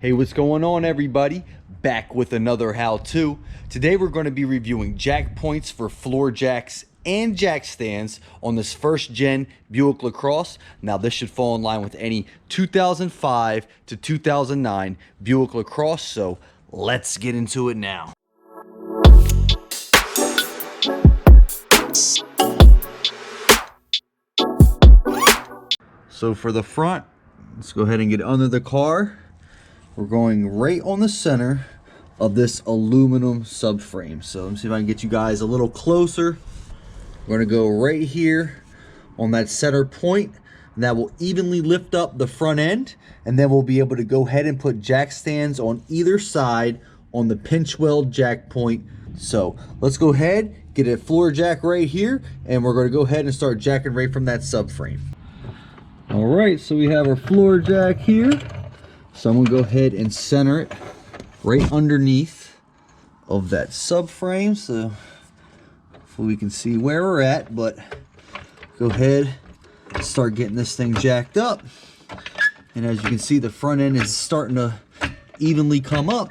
Hey, what's going on, everybody? Back with another how-to. Today we're going to be reviewing jack points for floor jacks and jack stands on this first gen Buick Lacrosse. Now this should fall in line with any 2005 to 2009 Buick Lacrosse, so let's get into it now. So for the front, let's go ahead and get under the car. We're going right on the center of this aluminum subframe. So let me see if I can get you guys a little closer. We're gonna go right here on that center point, and that will evenly lift up the front end, and then we'll be able to go ahead and put jack stands on either side on the pinch weld jack point. So let's go ahead, get a floor jack right here, and we're gonna go ahead and start jacking right from that subframe. All right, so we have our floor jack here. So I'm gonna go ahead and center it right underneath of that subframe, so hopefully we can see where we're at, but go ahead and start getting this thing jacked up. And as you can see, the front end is starting to evenly come up.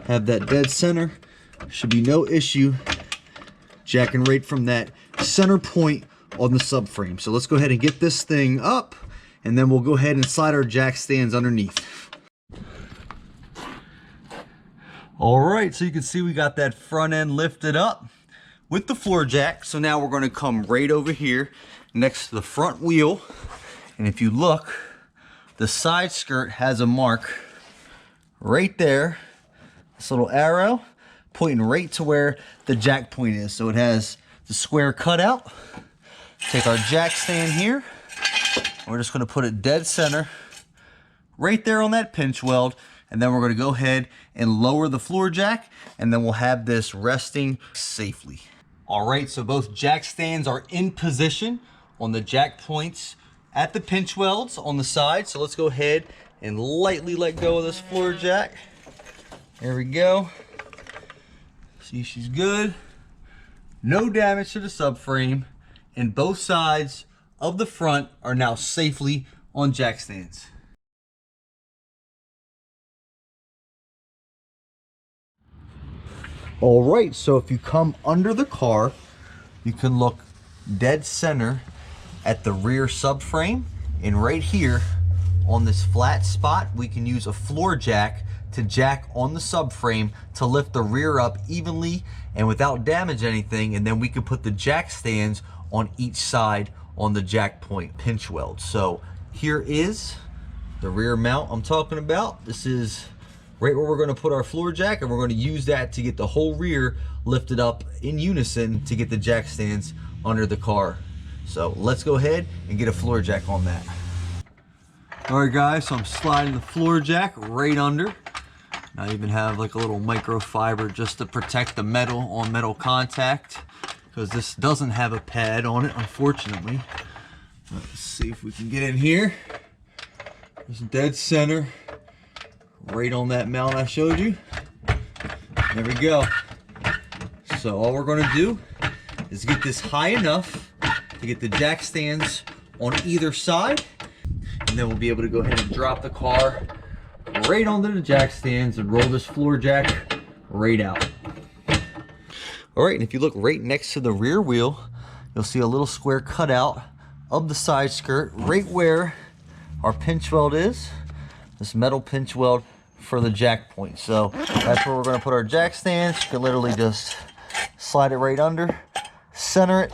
Have that dead center, should be no issue jacking right from that center point on the subframe. So let's go ahead and get this thing up, and then we'll go ahead and slide our jack stands underneath. All right, so you can see we got that front end lifted up with the floor jack. So now we're going to come right over here next to the front wheel, and if you look, the side skirt has a mark right there, this little arrow pointing right to where the jack point is. So it has the square cutout. Take our jack stand here, we're just going to put it dead center right there on that pinch weld, and then we're going to go ahead and lower the floor jack, and then we'll have this resting safely. All right, so both jack stands are in position on the jack points at the pinch welds on the side. So let's go ahead and lightly let go of this floor jack. There we go. See, she's good. No damage to the subframe. And both sides of the front are now safely on jack stands. All right, so if you come under the car, you can look dead center at the rear subframe, and right here on this flat spot, we can use a floor jack to jack on the subframe to lift the rear up evenly and without damage anything, and then we can put the jack stands on each side on the jack point pinch weld. So here is the rear mount I'm talking about. This is right where we're going to put our floor jack, and we're going to use that to get the whole rear lifted up in unison to get the jack stands under the car. So let's go ahead and get a floor jack on that. All right guys, so I'm sliding the floor jack right under. I even have like a little microfiber just to protect the metal on metal contact, because this doesn't have a pad on it, unfortunately. Let's see if we can get in here. It's dead center, right on that mount I showed you. There we go. So all we're gonna do is get this high enough to get the jack stands on either side, and then we'll be able to go ahead and drop the car right onto the jack stands and roll this floor jack right out. All right, and if you look right next to the rear wheel, you'll see a little square cutout of the side skirt right where our pinch weld is, this metal pinch weld for the jack point. So that's where we're going to put our jack stands. You can literally just slide it right under, center it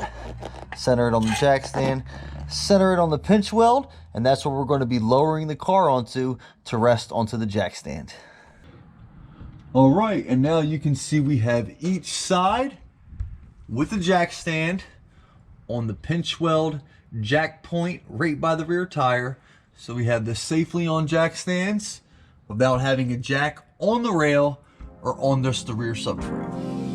on the jack stand, center it on the pinch weld, and that's what we're going to be lowering the car onto to rest onto the jack stand. All right, and now you can see we have each side with the jack stand on the pinch weld jack point right by the rear tire. So we have this safely on jack stands without having a jack on the rail or on just the rear subframe.